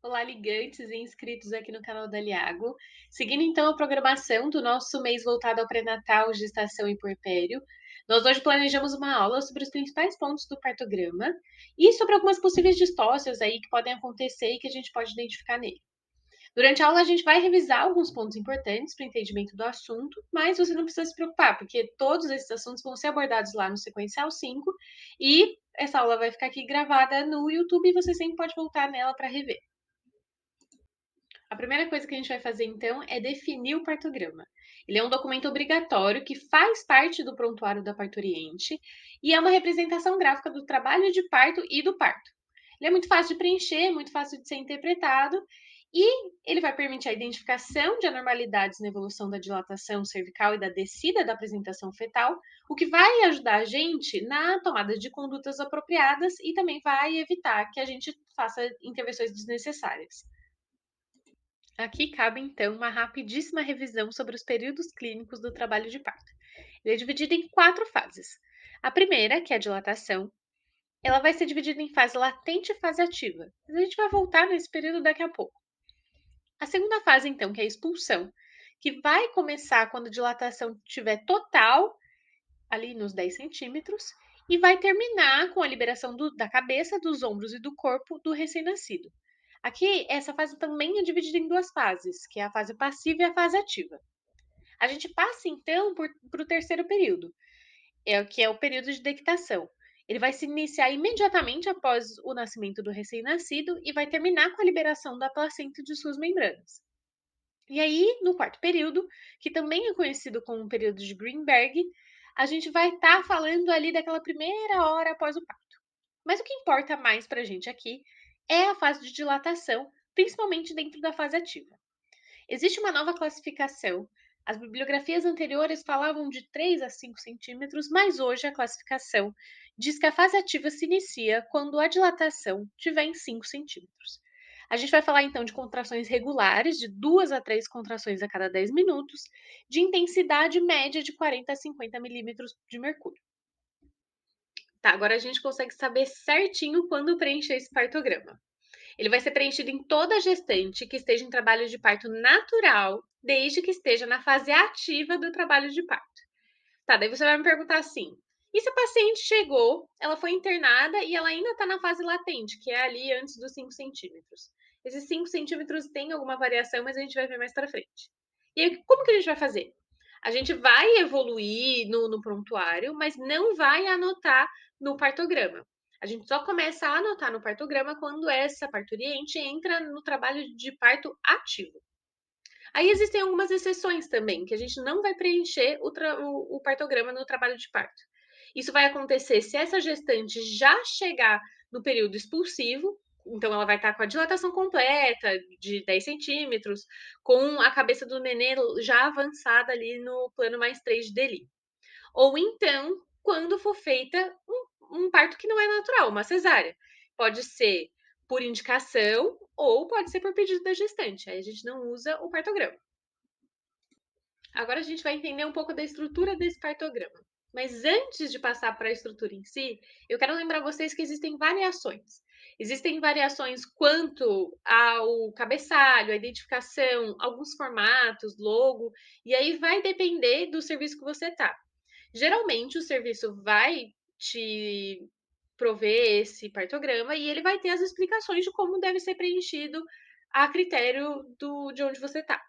Olá, ligantes e inscritos aqui no canal da Liago. Seguindo então a programação do nosso mês voltado ao pré-natal, gestação e puerpério, nós hoje planejamos uma aula sobre os principais pontos do partograma e sobre algumas possíveis distócias aí que podem acontecer e que a gente pode identificar nele. Durante a aula, a gente vai revisar alguns pontos importantes para o entendimento do assunto, mas você não precisa se preocupar, porque todos esses assuntos vão ser abordados lá no Sequencial 5 e essa aula vai ficar aqui gravada no YouTube e você sempre pode voltar nela para rever. A primeira coisa que a gente vai fazer então é definir o partograma. Ele é um documento obrigatório que faz parte do prontuário da parturiente e é uma representação gráfica do trabalho de parto e do parto. Ele é muito fácil de preencher, muito fácil de ser interpretado e ele vai permitir a identificação de anormalidades na evolução da dilatação cervical e da descida da apresentação fetal, o que vai ajudar a gente na tomada de condutas apropriadas e também vai evitar que a gente faça intervenções desnecessárias. Aqui cabe então uma rapidíssima revisão sobre os períodos clínicos do trabalho de parto. Ele é dividido em 4 fases. A primeira, que é a dilatação, ela vai ser dividida em fase latente e fase ativa. Mas a gente vai voltar nesse período daqui a pouco. A segunda fase, então, que é a expulsão, que vai começar quando a dilatação estiver total, ali nos 10 centímetros, e vai terminar com a liberação da cabeça, dos ombros e do corpo do recém-nascido. Aqui, essa fase também é dividida em 2 fases, que é a fase passiva e a fase ativa. A gente passa, então, para o terceiro período, que é o período de dectação. Ele vai se iniciar imediatamente após o nascimento do recém-nascido e vai terminar com a liberação da placenta de suas membranas. E aí, no quarto período, que também é conhecido como o período de Greenberg, a gente vai estar falando ali daquela primeira hora após o parto. Mas o que importa mais para a gente aqui é a fase de dilatação, principalmente dentro da fase ativa. Existe uma nova classificação. As bibliografias anteriores falavam de 3 a 5 centímetros, mas hoje a classificação diz que a fase ativa se inicia quando a dilatação estiver em 5 centímetros. A gente vai falar então de contrações regulares, de 2 a 3 contrações a cada 10 minutos, de intensidade média de 40 a 50 milímetros de mercúrio. Tá, agora a gente consegue saber certinho quando preencher esse partograma. Ele vai ser preenchido em toda gestante que esteja em trabalho de parto natural, desde que esteja na fase ativa do trabalho de parto. Tá, daí você vai me perguntar assim: e se a paciente chegou, ela foi internada e ela ainda está na fase latente, que é ali antes dos 5 centímetros? Esses 5 centímetros tem alguma variação, mas a gente vai ver mais para frente. E aí, como que a gente vai fazer? A gente vai evoluir no prontuário, mas não vai anotar no partograma. A gente só começa a anotar no partograma quando essa parturiente entra no trabalho de parto ativo. Aí existem algumas exceções também, que a gente não vai preencher o partograma no trabalho de parto. Isso vai acontecer se essa gestante já chegar no período expulsivo, então ela vai estar com a dilatação completa de 10 centímetros, com a cabeça do nenê já avançada ali no plano mais 3 de Deli. Ou então, quando for feita um parto que não é natural, uma cesárea. Pode ser por indicação ou pode ser por pedido da gestante. Aí a gente não usa o partograma. Agora a gente vai entender um pouco da estrutura desse partograma. Mas antes de passar para a estrutura em si, eu quero lembrar vocês que existem variações. Existem variações quanto ao cabeçalho, a identificação, alguns formatos, logo, e aí vai depender do serviço que você tá. Geralmente o serviço vai te prover esse partograma e ele vai ter as explicações de como deve ser preenchido a critério de onde você está.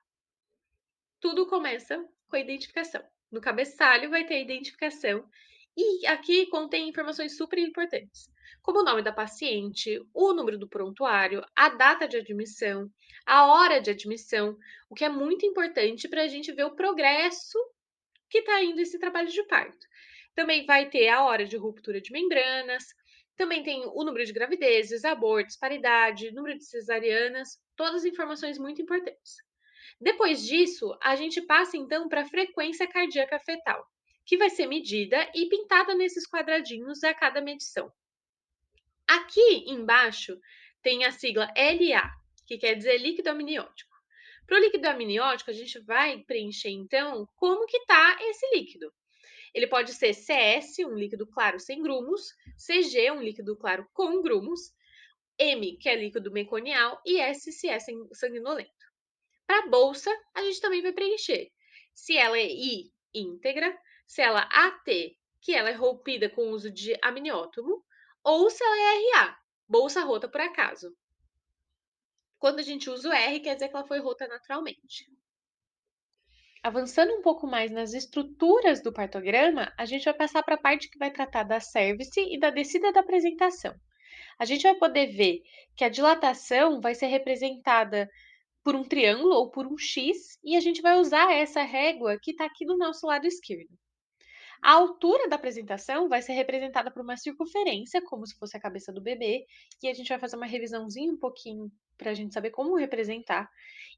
Tudo começa com a identificação. No cabeçalho vai ter a identificação e aqui contém informações super importantes, como o nome da paciente, o número do prontuário, a data de admissão, a hora de admissão, o que é muito importante para a gente ver o progresso que está indo esse trabalho de parto. Também vai ter a hora de ruptura de membranas, também tem o número de gravidezes, abortos, paridade, número de cesarianas, todas informações muito importantes. Depois disso, a gente passa então para a frequência cardíaca fetal, que vai ser medida e pintada nesses quadradinhos a cada medição. Aqui embaixo tem a sigla LA, que quer dizer líquido amniótico. Para o líquido amniótico, a gente vai preencher então como que está esse líquido. Ele pode ser CS, um líquido claro sem grumos, CG, um líquido claro com grumos, M, que é líquido meconial, e S, se é sanguinolento. Para a bolsa, a gente também vai preencher se ela é I, íntegra, se ela é AT, que ela é rompida com o uso de amniótomo, ou se ela é RA, bolsa rota por acaso. Quando a gente usa o R, quer dizer que ela foi rota naturalmente. Avançando um pouco mais nas estruturas do partograma, a gente vai passar para a parte que vai tratar da cervice e da descida da apresentação. A gente vai poder ver que a dilatação vai ser representada por um triângulo ou por um X, e a gente vai usar essa régua que está aqui do nosso lado esquerdo. A altura da apresentação vai ser representada por uma circunferência, como se fosse a cabeça do bebê, e a gente vai fazer uma revisãozinha um pouquinho para a gente saber como representar.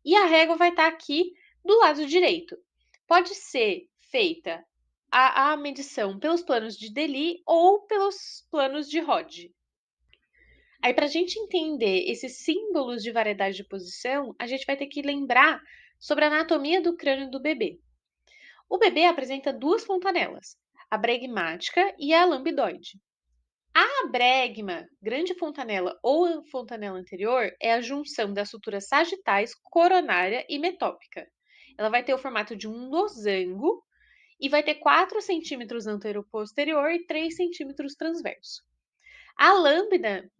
E a régua vai estar aqui do lado direito. Pode ser feita a medição pelos planos de Deli ou pelos planos de Rod. Aí, para a gente entender esses símbolos de variedade de posição, a gente vai ter que lembrar sobre a anatomia do crânio do bebê. O bebê apresenta duas fontanelas, a bregmática e a lambidoide. A bregma, grande fontanela ou fontanela anterior, é a junção das suturas sagitais, coronária e metópica. Ela vai ter o formato de um losango e vai ter 4 centímetros antero-posterior e 3 centímetros transverso. A lambda,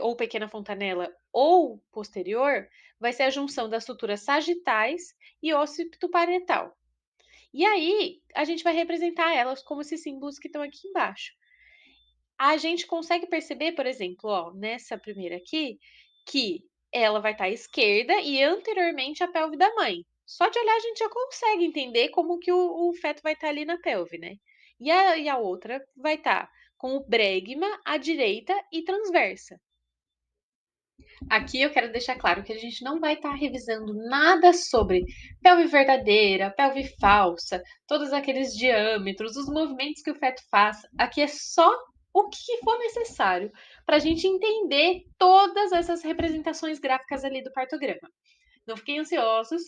ou pequena fontanela, ou posterior, vai ser a junção das suturas sagitais e occipito parietal. E aí, a gente vai representar elas como esses símbolos que estão aqui embaixo. A gente consegue perceber, por exemplo, ó, nessa primeira aqui, que ela vai estar à esquerda e anteriormente à pelve da mãe. Só de olhar a gente já consegue entender como que o feto vai estar ali na pelve, né? E a outra vai estar com o bregma à direita e transversa. Aqui eu quero deixar claro que a gente não vai estar revisando nada sobre pelve verdadeira, pelve falsa, todos aqueles diâmetros, os movimentos que o feto faz. Aqui é só o que for necessário para a gente entender todas essas representações gráficas ali do partograma. Não fiquem ansiosos,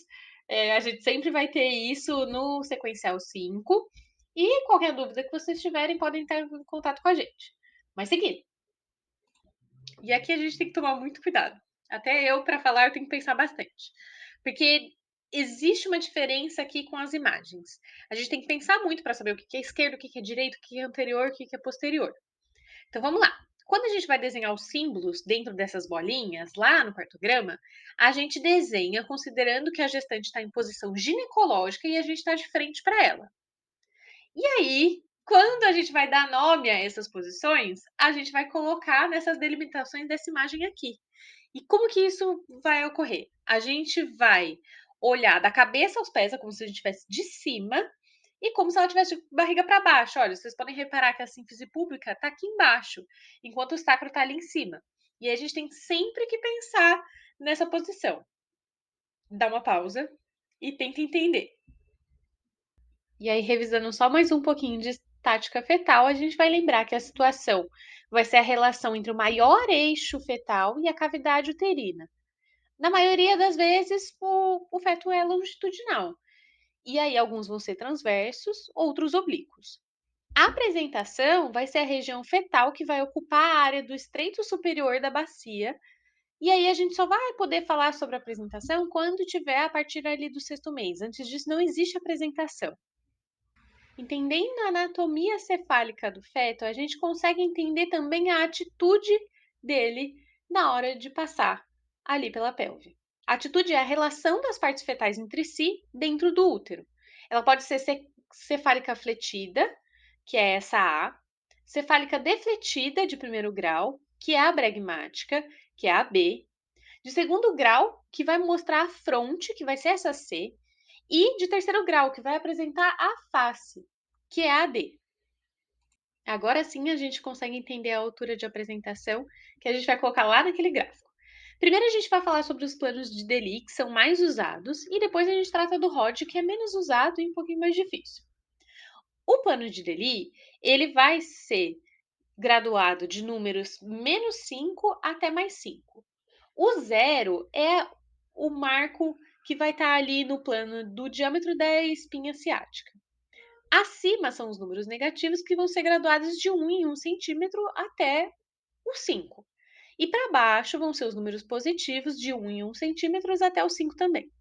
a gente sempre vai ter isso no sequencial 5. E qualquer dúvida que vocês tiverem, podem estar em contato com a gente. Mas seguindo. E aqui a gente tem que tomar muito cuidado. Até eu, para falar, eu tenho que pensar bastante. Porque existe uma diferença aqui com as imagens. A gente tem que pensar muito para saber o que é esquerdo, o que é direito, o que é anterior, o que é posterior. Então vamos lá. Quando a gente vai desenhar os símbolos dentro dessas bolinhas, lá no cartograma, a gente desenha considerando que a gestante está em posição ginecológica e a gente está de frente para ela. E aí, quando a gente vai dar nome a essas posições, a gente vai colocar nessas delimitações dessa imagem aqui. E como que isso vai ocorrer? A gente vai olhar da cabeça aos pés, é como se a gente estivesse de cima, e como se ela tivesse de barriga para baixo. Olha, vocês podem reparar que a sínfise pública está aqui embaixo, enquanto o sacro está ali em cima. E a gente tem sempre que pensar nessa posição. Dá uma pausa e tenta entender. E aí, revisando só mais um pouquinho de estática fetal, a gente vai lembrar que a situação vai ser a relação entre o maior eixo fetal e a cavidade uterina. Na maioria das vezes, o feto é longitudinal. E aí, alguns vão ser transversos, outros oblíquos. A apresentação vai ser a região fetal que vai ocupar a área do estreito superior da bacia. E aí, a gente só vai poder falar sobre a apresentação quando tiver a partir ali do sexto mês. Antes disso, não existe apresentação. Entendendo a anatomia cefálica do feto, a gente consegue entender também a atitude dele na hora de passar ali pela pelve. A atitude é a relação das partes fetais entre si dentro do útero. Ela pode ser cefálica fletida, que é essa A, cefálica defletida de primeiro grau, que é a bregmática, que é a B, de segundo grau, que vai mostrar a fronte, que vai ser essa C, e de terceiro grau, que vai apresentar a face, que é a D. Agora sim a gente consegue entender a altura de apresentação, que a gente vai colocar lá naquele gráfico. Primeiro a gente vai falar sobre os planos de Deli, que são mais usados, e depois a gente trata do Rod, que é menos usado e um pouquinho mais difícil. O plano de Deli, ele vai ser graduado de números -5 até +5. O zero é o marco que vai estar ali no plano do diâmetro da espinha ciática. Acima são os números negativos que vão ser graduados de 1 em 1 centímetro até o 5. E para baixo vão ser os números positivos de 1 em 1 centímetros até o 5 também.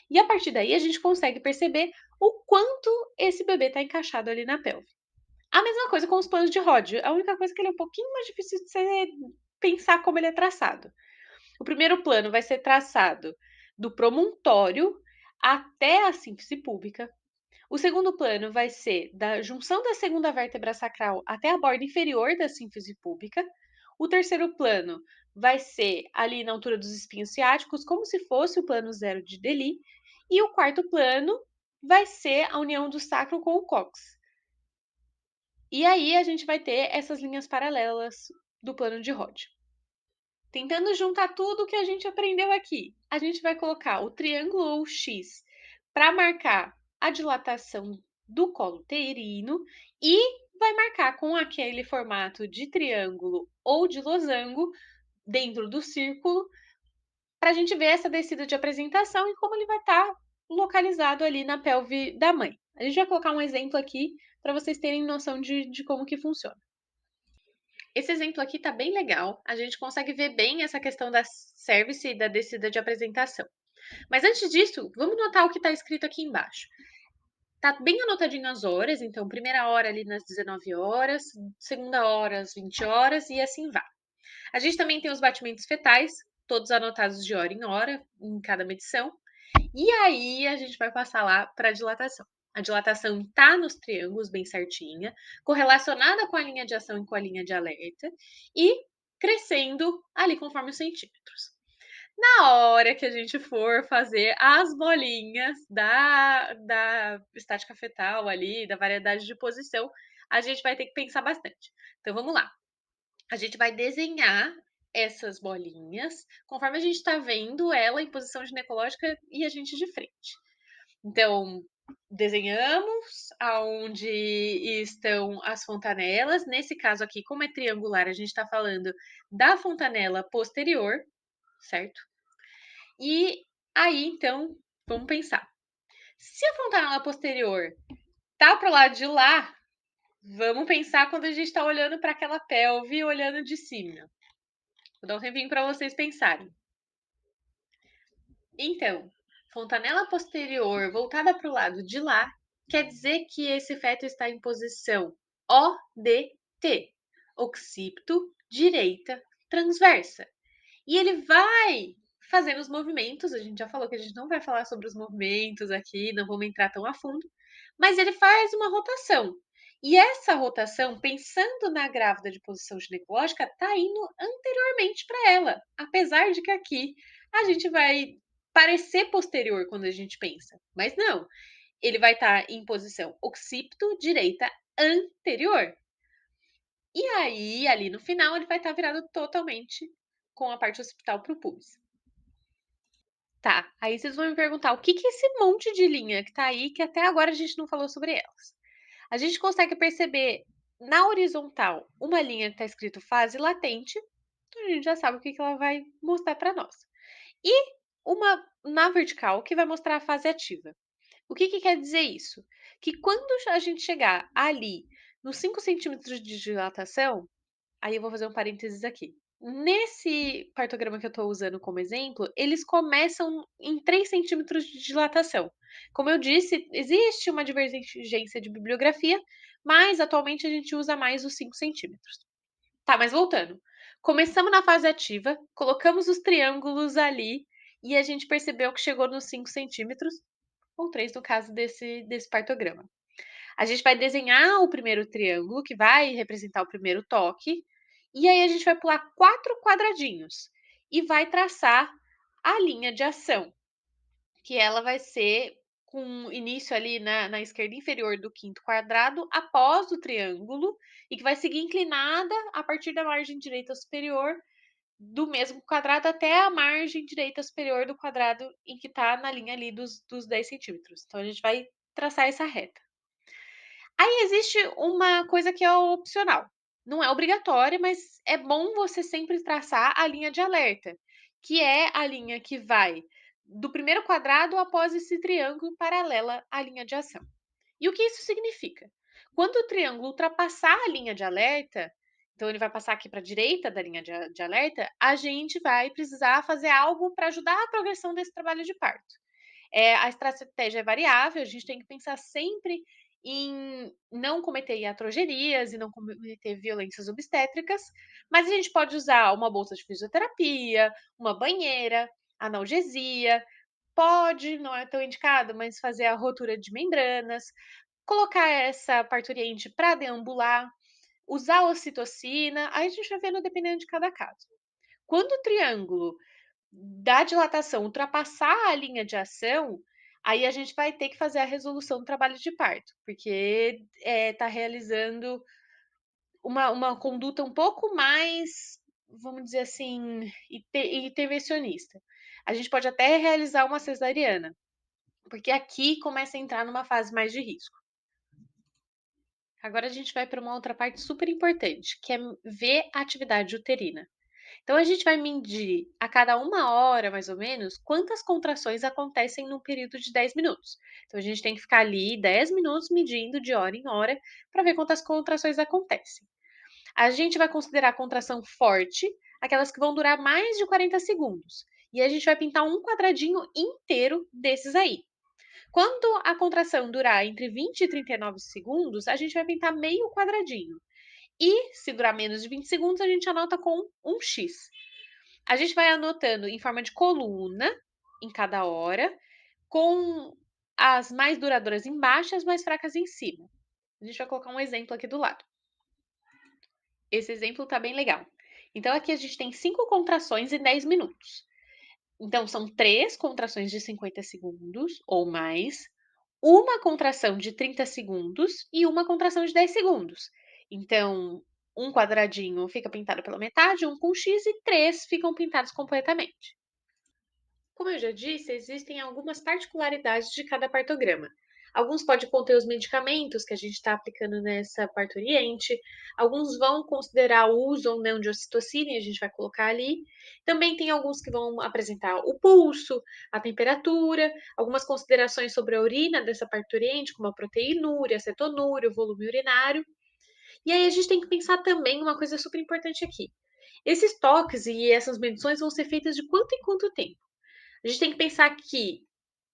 E a partir daí a gente consegue perceber o quanto esse bebê está encaixado ali na pelve. A mesma coisa com os planos de Hodge, a única coisa é que ele é um pouquinho mais difícil de você pensar como ele é traçado. O primeiro plano vai ser traçado do promontório até a síntese púbica. O segundo plano vai ser da junção da segunda vértebra sacral até a borda inferior da sínfise púbica. O terceiro plano vai ser ali na altura dos espinhos ciáticos, como se fosse o plano zero de Deli. E o quarto plano vai ser a união do sacro com o cóccix. E aí a gente vai ter essas linhas paralelas do plano de Hodge. Tentando juntar tudo que a gente aprendeu aqui, a gente vai colocar o triângulo ou X para marcar a dilatação do colo uterino e vai marcar com aquele formato de triângulo ou de losango dentro do círculo para a gente ver essa descida de apresentação e como ele vai estar localizado ali na pelve da mãe. A gente vai colocar um exemplo aqui para vocês terem noção de como que funciona. Esse exemplo aqui tá bem legal, a gente consegue ver bem essa questão da cervice e da descida de apresentação. Mas antes disso, vamos notar o que está escrito aqui embaixo. Tá bem anotadinho as horas, então primeira hora ali nas 19 horas, segunda hora às 20 horas e assim vai. A gente também tem os batimentos fetais, todos anotados de hora em hora, em cada medição. E aí a gente vai passar lá para a dilatação. A dilatação está nos triângulos bem certinha, correlacionada com a linha de ação e com a linha de alerta, e crescendo ali conforme os centímetros. Na hora que a gente for fazer as bolinhas da estática fetal ali, da variedade de posição, a gente vai ter que pensar bastante. Então vamos lá. A gente vai desenhar essas bolinhas conforme a gente está vendo ela em posição ginecológica e a gente de frente. Então, desenhamos aonde estão as fontanelas. Nesse caso aqui, como é triangular, a gente está falando da fontanela posterior, certo? E aí, então, vamos pensar. Se a fontanela posterior tá para o lado de lá, vamos pensar quando a gente está olhando para aquela pelve, olhando de cima. Vou dar um tempinho para vocês pensarem. Então, fontanela posterior voltada para o lado de lá quer dizer que esse feto está em posição ODT, occipito direita transversa. E ele vai fazendo os movimentos, a gente já falou que a gente não vai falar sobre os movimentos aqui, não vamos entrar tão a fundo, mas ele faz uma rotação. E essa rotação, pensando na grávida de posição ginecológica, está indo anteriormente para ela, apesar de que aqui a gente vai parecer posterior quando a gente pensa, mas não. Ele vai estar em posição occipito direita anterior. E aí, ali no final, ele vai estar virado totalmente com a parte occipital para o pubis. Tá, aí vocês vão me perguntar o que que é esse monte de linha que tá aí, que até agora a gente não falou sobre elas. A gente consegue perceber na horizontal uma linha que está escrito fase latente, então a gente já sabe o que que ela vai mostrar para nós. E uma na vertical que vai mostrar a fase ativa. O que que quer dizer isso? Que quando a gente chegar ali nos 5 centímetros de dilatação, aí eu vou fazer um parênteses aqui. Nesse partograma que eu estou usando como exemplo, eles começam em 3 centímetros de dilatação. Como eu disse, existe uma divergência de bibliografia, mas atualmente a gente usa mais os 5 centímetros. Tá, mas voltando. Começamos na fase ativa, colocamos os triângulos ali e a gente percebeu que chegou nos 5 centímetros, ou 3 no caso desse partograma. A gente vai desenhar o primeiro triângulo, que vai representar o primeiro toque, e aí a gente vai pular 4 quadradinhos e vai traçar a linha de ação, que ela vai ser com início ali na esquerda inferior do quinto quadrado, após o triângulo, e que vai seguir inclinada a partir da margem direita superior do mesmo quadrado até a margem direita superior do quadrado em que está na linha ali dos 10 centímetros. Então, a gente vai traçar essa reta. Aí existe uma coisa que é opcional. Não é obrigatória, mas é bom você sempre traçar a linha de alerta, que é a linha que vai do primeiro quadrado após esse triângulo paralela à linha de ação. E o que isso significa? Quando o triângulo ultrapassar a linha de alerta, então ele vai passar aqui para a direita da linha de alerta, a gente vai precisar fazer algo para ajudar a progressão desse trabalho de parto. A estratégia é variável, a gente tem que pensar sempre em não cometer iatrogenias e não cometer violências obstétricas, mas a gente pode usar uma bolsa de fisioterapia, uma banheira, analgesia, pode, não é tão indicado, mas fazer a rotura de membranas, colocar essa parturiente para deambular, usar ocitocina, aí a gente vai vendo dependendo de cada caso. Quando o triângulo da dilatação ultrapassar a linha de ação, aí a gente vai ter que fazer a resolução do trabalho de parto, porque está realizando uma conduta um pouco mais, vamos dizer assim, intervencionista. A gente pode até realizar uma cesariana, porque aqui começa a entrar numa fase mais de risco. Agora a gente vai para uma outra parte super importante, que é ver a atividade uterina. Então a gente vai medir a cada 1 hora, mais ou menos, quantas contrações acontecem num período de 10 minutos. Então a gente tem que ficar ali 10 minutos medindo de hora em hora para ver quantas contrações acontecem. A gente vai considerar a contração forte, aquelas que vão durar mais de 40 segundos. E a gente vai pintar um quadradinho inteiro desses aí. Quando a contração durar entre 20 e 39 segundos, a gente vai pintar meio quadradinho. E se durar menos de 20 segundos, a gente anota com um X. A gente vai anotando em forma de coluna em cada hora, com as mais duradouras embaixo e as mais fracas em cima. A gente vai colocar um exemplo aqui do lado. Esse exemplo tá bem legal. Então, aqui a gente tem 5 contrações em 10 minutos. Então, são 3 contrações de 50 segundos ou mais, uma contração de 30 segundos e uma contração de 10 segundos. Então, um quadradinho fica pintado pela metade, um com X e 3 ficam pintados completamente. Como eu já disse, existem algumas particularidades de cada partograma. Alguns podem conter os medicamentos que a gente está aplicando nessa parturiente, alguns vão considerar o uso ou não de ocitocina e a gente vai colocar ali. Também tem alguns que vão apresentar o pulso, a temperatura, algumas considerações sobre a urina dessa parturiente, como a proteinúria, a cetonúria, o volume urinário. E aí a gente tem que pensar também uma coisa super importante aqui. Esses toques e essas medições vão ser feitas de quanto em quanto tempo? A gente tem que pensar que,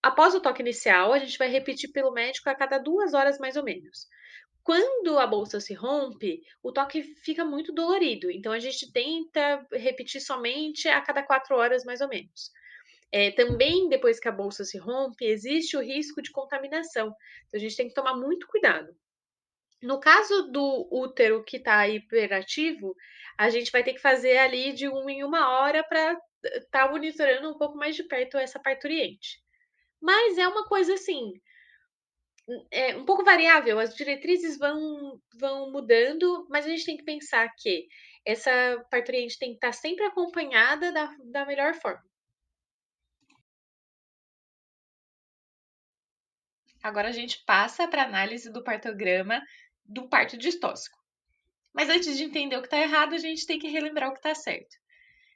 após o toque inicial, a gente vai repetir pelo médico a cada 2 horas, mais ou menos. Quando a bolsa se rompe, o toque fica muito dolorido, então a gente tenta repetir somente a cada 4 horas, mais ou menos. Também, depois que a bolsa se rompe, existe o risco de contaminação, então a gente tem que tomar muito cuidado. No caso do útero que está hiperativo, a gente vai ter que fazer ali de 1 em 1 hora para estar monitorando um pouco mais de perto essa parturiente. Mas é uma coisa assim, um pouco variável, as diretrizes vão mudando, mas a gente tem que pensar que essa parturiente tem que estar sempre acompanhada da melhor forma. Agora a gente passa para a análise do partograma do parto distóxico. Mas antes de entender o que está errado, a gente tem que relembrar o que está certo.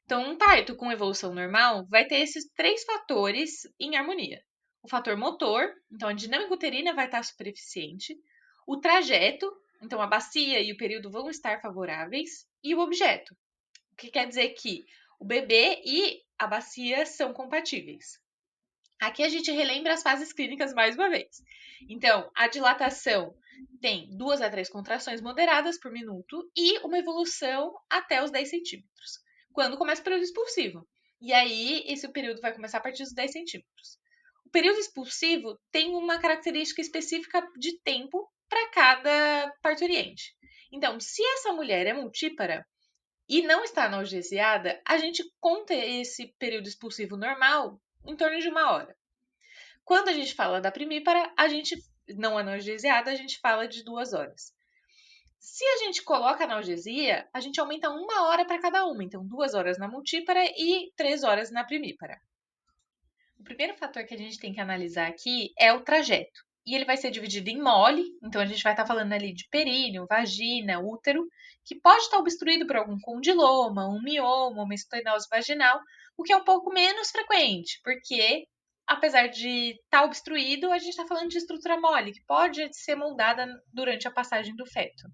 Então, um parto com evolução normal vai ter esses 3 fatores em harmonia. O fator motor, então a dinâmica uterina vai estar super eficiente. O trajeto, então a bacia e o período vão estar favoráveis. E o objeto, o que quer dizer que o bebê e a bacia são compatíveis. Aqui a gente relembra as fases clínicas mais uma vez. Então, a dilatação tem 2 a 3 contrações moderadas por minuto e uma evolução até os 10 centímetros, quando começa o período expulsivo. E aí, esse período vai começar a partir dos 10 centímetros. O período expulsivo tem uma característica específica de tempo para cada parturiente. Então, se essa mulher é multípara e não está analgesiada, a gente conta esse período expulsivo normal em torno de 1 hora. Quando a gente fala da primípara, a gente não analgesiada, a gente fala de 2 horas. Se a gente coloca analgesia, a gente aumenta 1 hora para cada uma. Então, 2 horas na multípara e 3 horas na primípara. O primeiro fator que a gente tem que analisar aqui é o trajeto. E ele vai ser dividido em mole, então a gente vai estar falando ali de períneo, vagina, útero, que pode estar obstruído por algum condiloma, um mioma, uma estenose vaginal, o que é um pouco menos frequente, porque apesar de estar obstruído, a gente está falando de estrutura mole, que pode ser moldada durante a passagem do feto.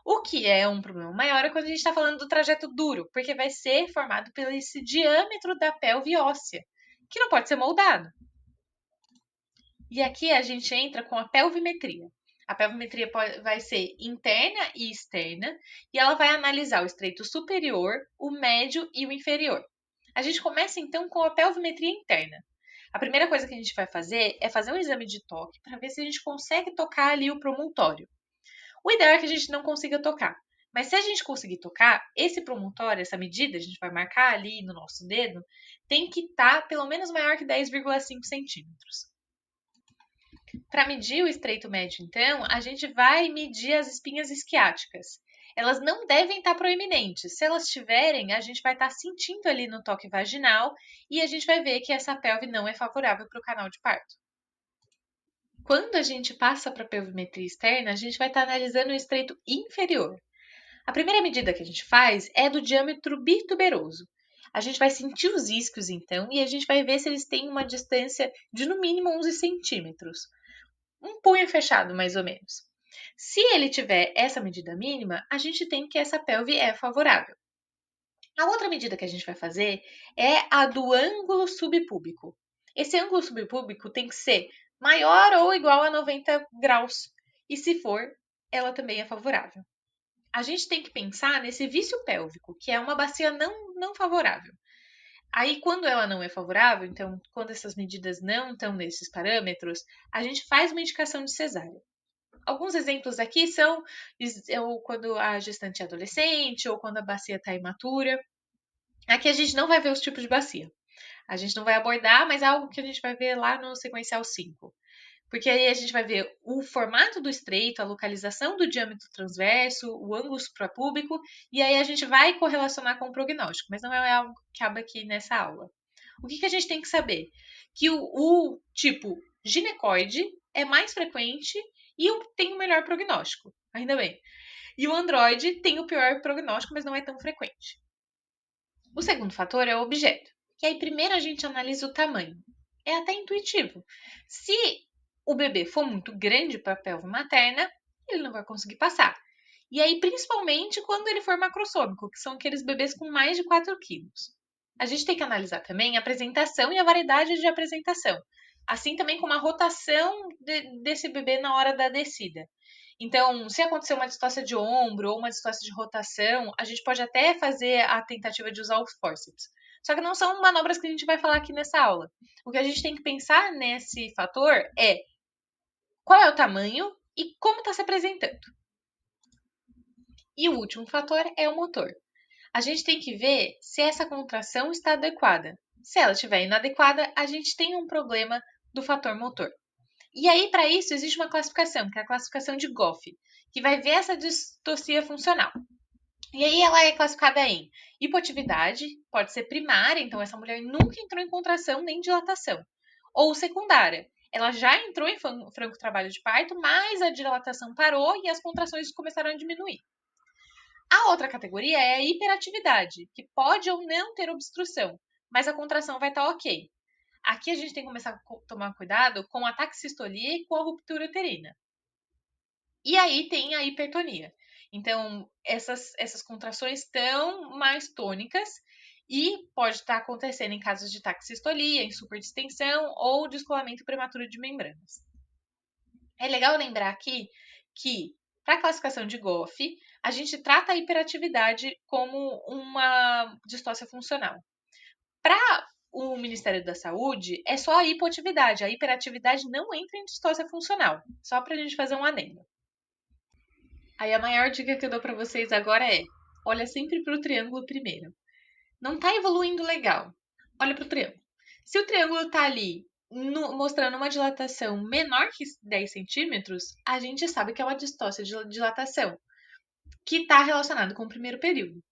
O que é um problema maior é quando a gente está falando do trajeto duro, porque vai ser formado pelo esse diâmetro da pelve óssea, que não pode ser moldado. E aqui a gente entra com a pelvimetria. A pelvimetria vai ser interna e externa, e ela vai analisar o estreito superior, o médio e o inferior. A gente começa então com a pelvimetria interna. A primeira coisa que a gente vai fazer é fazer um exame de toque para ver se a gente consegue tocar ali o promontório. O ideal é que a gente não consiga tocar. Mas se a gente conseguir tocar, esse promontório, essa medida, a gente vai marcar ali no nosso dedo, tem que estar pelo menos maior que 10,5 centímetros. Para medir o estreito médio, então, a gente vai medir as espinhas isquiáticas. Elas não devem estar proeminentes. Se elas estiverem, a gente vai estar sentindo ali no toque vaginal e a gente vai ver que essa pelve não é favorável para o canal de parto. Quando a gente passa para a pelvimetria externa, a gente vai estar analisando o estreito inferior. A primeira medida que a gente faz é do diâmetro bituberoso. A gente vai sentir os isquios, então, e a gente vai ver se eles têm uma distância de no mínimo 11 centímetros. Um punho fechado, mais ou menos. Se ele tiver essa medida mínima, a gente tem que essa pelve é favorável. A outra medida que a gente vai fazer é a do ângulo subpúbico. Esse ângulo subpúbico tem que ser maior ou igual a 90 graus. E se for, ela também é favorável. A gente tem que pensar nesse vício pélvico, que é uma bacia não favorável. Aí, quando ela não é favorável, então, quando essas medidas não estão nesses parâmetros, a gente faz uma indicação de cesárea. Alguns exemplos aqui são quando a gestante é adolescente ou quando a bacia está imatura. Aqui a gente não vai ver os tipos de bacia. A gente não vai abordar, mas é algo que a gente vai ver lá no sequencial 5. Porque aí a gente vai ver o formato do estreito, a localização do diâmetro transverso, o ângulo suprapúbico, e aí a gente vai correlacionar com o prognóstico, mas não é algo que cabe aqui nessa aula. O que a gente tem que saber? Que o tipo ginecoide é mais frequente e tem o melhor prognóstico, ainda bem. E o androide tem o pior prognóstico, mas não é tão frequente. O segundo fator é o objeto. E aí, primeiro a gente analisa o tamanho. É até intuitivo. Se o bebê for muito grande para a pelve materna, ele não vai conseguir passar. E aí, principalmente quando ele for macrossômico, que são aqueles bebês com mais de 4 quilos. A gente tem que analisar também a apresentação e a variedade de apresentação, assim também como a rotação desse bebê na hora da descida. Então, se acontecer uma distócia de ombro ou uma distócia de rotação, a gente pode até fazer a tentativa de usar os fórceps. Só que não são manobras que a gente vai falar aqui nessa aula. O que a gente tem que pensar nesse fator é qual é o tamanho e como está se apresentando. E o último fator é o motor. A gente tem que ver se essa contração está adequada. Se ela estiver inadequada, a gente tem um problema do fator motor. E aí, para isso, existe uma classificação, que é a classificação de Goff, que vai ver essa distocia funcional. E aí ela é classificada em hipoatividade, pode ser primária, então essa mulher nunca entrou em contração nem dilatação. Ou secundária, ela já entrou em franco trabalho de parto, mas a dilatação parou e as contrações começaram a diminuir. A outra categoria é a hiperatividade, que pode ou não ter obstrução, mas a contração vai estar ok. Aqui a gente tem que começar a tomar cuidado com a taxistolia e com a ruptura uterina. E aí tem a hipertonia. Então, essas contrações estão mais tônicas e pode estar acontecendo em casos de taxistolia, em superdistensão ou descolamento prematuro de membranas. É legal lembrar aqui que, para a classificação de Goff, a gente trata a hiperatividade como uma distócia funcional. Para o Ministério da Saúde, é só a hipoatividade. A hiperatividade não entra em distócia funcional. Só para a gente fazer um adendo. Aí a maior dica que eu dou para vocês agora é: olha sempre para o triângulo primeiro. Não está evoluindo legal? Olha para o triângulo. Se o triângulo está ali mostrando uma dilatação menor que 10 centímetros, a gente sabe que é uma distócia de dilatação, que está relacionado com o primeiro período.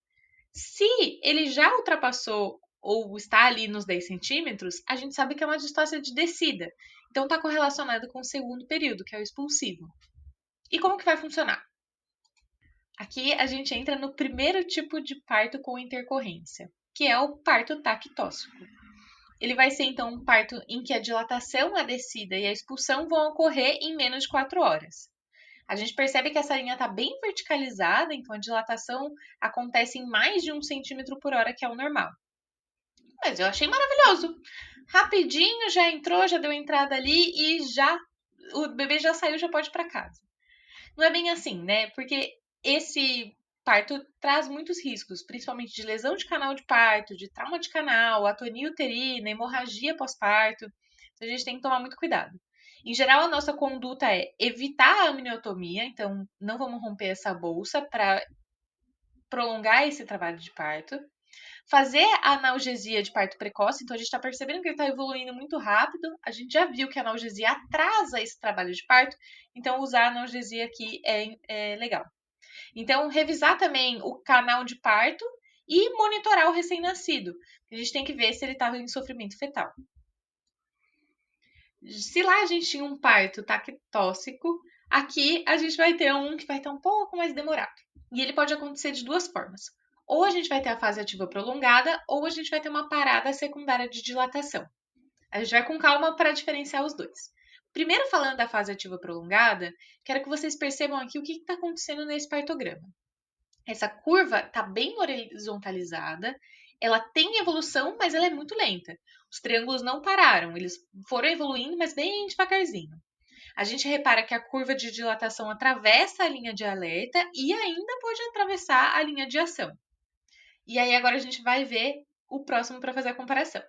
Se ele já ultrapassou ou está ali nos 10 centímetros, a gente sabe que é uma distócia de descida. Então está correlacionado com o segundo período, que é o expulsivo. E como que vai funcionar? Aqui a gente entra no primeiro tipo de parto com intercorrência, que é o parto tactóxico. Ele vai ser então um parto em que a dilatação, a descida e a expulsão vão ocorrer em menos de 4 horas. A gente percebe que essa linha está bem verticalizada, então a dilatação acontece em mais de 1 centímetro por hora, que é o normal. Mas eu achei maravilhoso. Rapidinho, já entrou, já deu entrada ali e já o bebê já saiu, já pode ir para casa. Não é bem assim, né? Porque esse parto traz muitos riscos, principalmente de lesão de canal de parto, de trauma de canal, atonia uterina, hemorragia pós-parto. Então a gente tem que tomar muito cuidado. Em geral, a nossa conduta é evitar a amniotomia, então não vamos romper essa bolsa para prolongar esse trabalho de parto. Fazer a analgesia de parto precoce, então a gente está percebendo que ele está evoluindo muito rápido. A gente já viu que a analgesia atrasa esse trabalho de parto, então usar a analgesia aqui é legal. Então, revisar também o canal de parto e monitorar o recém-nascido. A gente tem que ver se ele estava em sofrimento fetal. Se lá a gente tinha um parto taquitóxico, aqui a gente vai ter um que vai estar um pouco mais demorado. E ele pode acontecer de duas formas. Ou a gente vai ter a fase ativa prolongada, ou a gente vai ter uma parada secundária de dilatação. A gente vai com calma para diferenciar os dois. Primeiro, falando da fase ativa prolongada, quero que vocês percebam aqui o que está acontecendo nesse partograma. Essa curva está bem horizontalizada, ela tem evolução, mas ela é muito lenta. Os triângulos não pararam, eles foram evoluindo, mas bem devagarzinho. A gente repara que a curva de dilatação atravessa a linha de alerta e ainda pode atravessar a linha de ação. E aí agora a gente vai ver o próximo para fazer a comparação.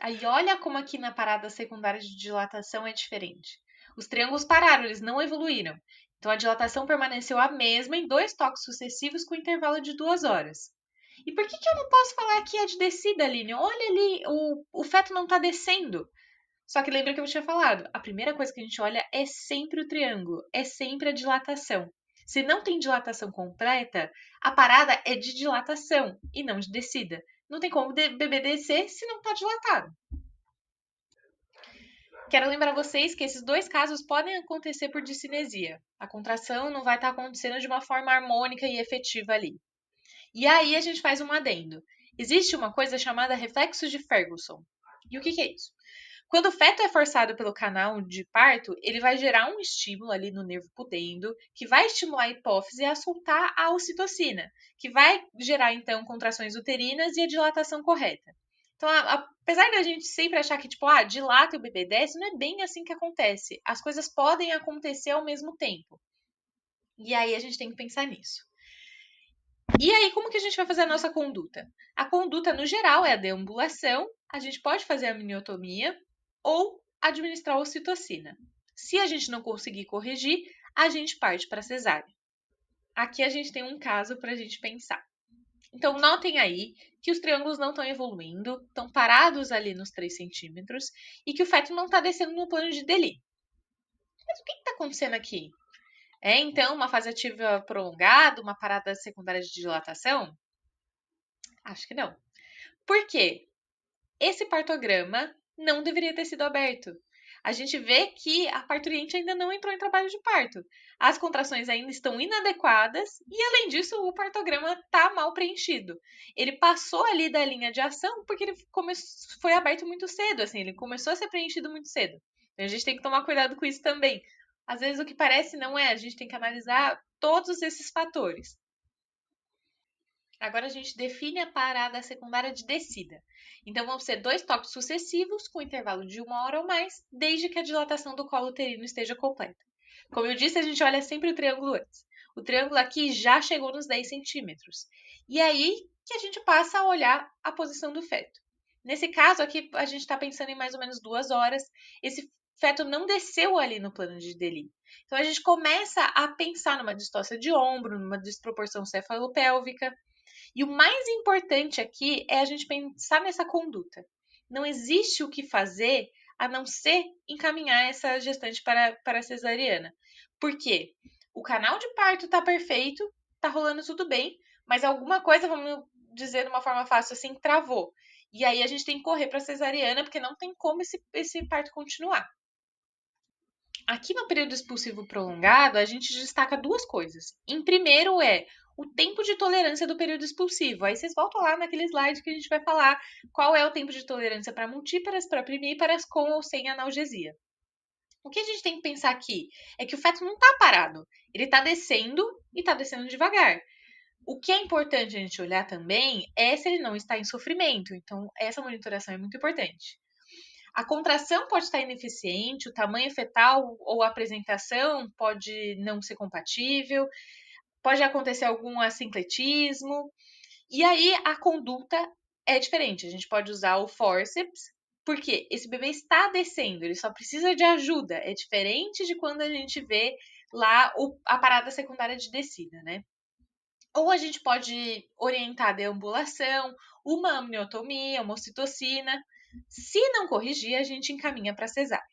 Aí olha como aqui na parada secundária de dilatação é diferente. Os triângulos pararam, eles não evoluíram. Então a dilatação permaneceu a mesma em 2 toques sucessivos com intervalo de 2 horas. E por que eu não posso falar que é de descida, Aline? Olha ali, o feto não está descendo. Só que lembra que eu tinha falado, a primeira coisa que a gente olha é sempre o triângulo, é sempre a dilatação. Se não tem dilatação completa, a parada é de dilatação e não de descida. Não tem como o bebê descer se não está dilatado. Quero lembrar vocês que esses dois casos podem acontecer por discinesia. A contração não vai estar acontecendo de uma forma harmônica e efetiva ali. E aí a gente faz um adendo. Existe uma coisa chamada reflexo de Ferguson. E o que é isso? Quando o feto é forçado pelo canal de parto, ele vai gerar um estímulo ali no nervo pudendo, que vai estimular a hipófise a soltar a ocitocina, que vai gerar então contrações uterinas e a dilatação correta. Então, apesar da gente sempre achar que, tipo, dilata e o bebê desce, não é bem assim que acontece. As coisas podem acontecer ao mesmo tempo. E aí a gente tem que pensar nisso. E aí, como que a gente vai fazer a nossa conduta? A conduta, no geral, é a deambulação. A gente pode fazer a amniotomia ou administrar a ocitocina. Se a gente não conseguir corrigir, a gente parte para cesárea. Aqui a gente tem um caso para a gente pensar. Então, notem aí que os triângulos não estão evoluindo, estão parados ali nos 3 centímetros e que o feto não está descendo no plano de Deli. Mas o que está acontecendo aqui? É então uma fase ativa prolongada, uma parada secundária de dilatação? Acho que não. Por quê? Esse partograma não deveria ter sido aberto. A gente vê que a parturiente ainda não entrou em trabalho de parto. As contrações ainda estão inadequadas e, além disso, o partograma está mal preenchido. Ele passou ali da linha de ação porque ele foi aberto muito cedo, assim, ele começou a ser preenchido muito cedo. Então, a gente tem que tomar cuidado com isso também. Às vezes o que parece não é, a gente tem que analisar todos esses fatores. Agora a gente define a parada secundária de descida. Então vão ser 2 toques sucessivos com intervalo de 1 hora ou mais, desde que a dilatação do colo uterino esteja completa. Como eu disse, a gente olha sempre o triângulo antes. O triângulo aqui já chegou nos 10 centímetros. E aí que a gente passa a olhar a posição do feto. Nesse caso aqui, a gente está pensando em mais ou menos 2 horas. Esse feto não desceu ali no plano de Deli. Então a gente começa a pensar numa distócia de ombro, numa desproporção cefalopélvica. E o mais importante aqui é a gente pensar nessa conduta. Não existe o que fazer a não ser encaminhar essa gestante para a cesariana. Por quê? O canal de parto está perfeito, está rolando tudo bem, mas alguma coisa, vamos dizer de uma forma fácil assim, travou. E aí a gente tem que correr para a cesariana, porque não tem como esse parto continuar. Aqui no período expulsivo prolongado, a gente destaca duas coisas. Em primeiro o tempo de tolerância do período expulsivo. Aí vocês voltam lá naquele slide que a gente vai falar qual é o tempo de tolerância para multíparas, para primíparas, com ou sem analgesia. O que a gente tem que pensar aqui é que o feto não está parado. Ele está descendo e está descendo devagar. O que é importante a gente olhar também é se ele não está em sofrimento. Então, essa monitoração é muito importante. A contração pode estar ineficiente, o tamanho fetal ou a apresentação pode não ser compatível, pode acontecer algum assincletismo, e aí a conduta é diferente. A gente pode usar o forceps, porque esse bebê está descendo, ele só precisa de ajuda. É diferente de quando a gente vê lá a parada secundária de descida, né? Ou a gente pode orientar a deambulação, uma amniotomia, uma ocitocina. Se não corrigir, a gente encaminha para cesárea.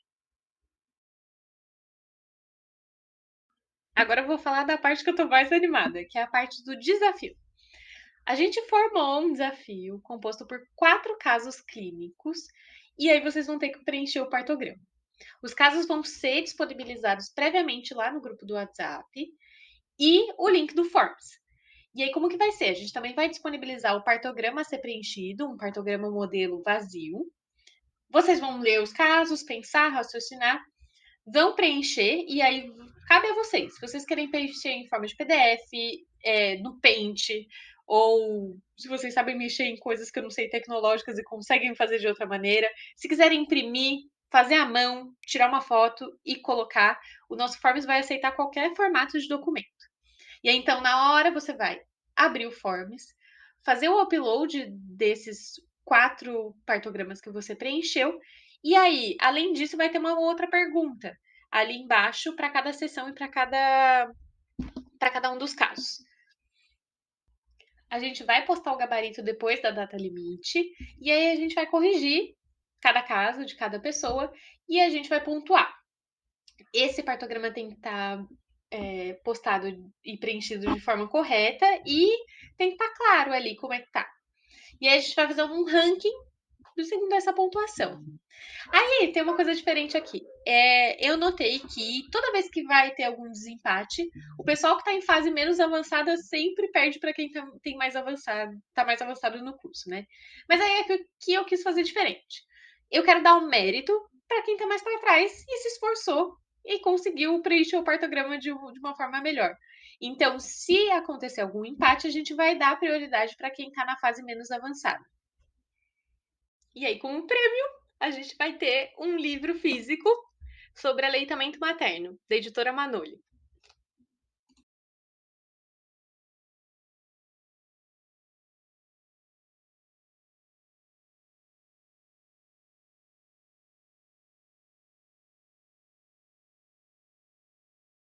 Agora eu vou falar da parte que eu tô mais animada, que é a parte do desafio. A gente formou um desafio composto por 4 casos clínicos e aí vocês vão ter que preencher o partograma. Os casos vão ser disponibilizados previamente lá no grupo do WhatsApp e o link do Forms. E aí, como que vai ser? A gente também vai disponibilizar o partograma a ser preenchido, um partograma modelo vazio. Vocês vão ler os casos, pensar, raciocinar, vão preencher e aí cabe a vocês. Se vocês querem preencher em forma de PDF, no Paint, ou se vocês sabem mexer em coisas que eu não sei tecnológicas e conseguem fazer de outra maneira. Se quiserem imprimir, fazer à mão, tirar uma foto e colocar, o nosso Forms vai aceitar qualquer formato de documento. E aí, então, na hora você vai abrir o Forms, fazer o upload desses 4 partogramas que você preencheu. E aí, além disso, vai ter uma outra pergunta ali embaixo para cada sessão e para cada um dos casos. A gente vai postar o gabarito depois da data limite e aí a gente vai corrigir cada caso de cada pessoa e a gente vai pontuar. Esse partograma tem que estar postado e preenchido de forma correta e tem que estar claro ali como é que tá. E aí a gente vai fazer um ranking segundo essa pontuação. Aí tem uma coisa diferente aqui. Eu notei que toda vez que vai ter algum desempate, o pessoal que está em fase menos avançada sempre perde para quem tem mais avançado, tá mais avançado no curso, né? Mas aí é que eu quis fazer diferente. Eu quero dar um mérito para quem está mais para trás e se esforçou e conseguiu preencher o partograma de uma forma melhor. Então, se acontecer algum empate, a gente vai dar prioridade para quem está na fase menos avançada. E aí, com o prêmio, a gente vai ter um livro físico sobre aleitamento materno, da editora Manoli.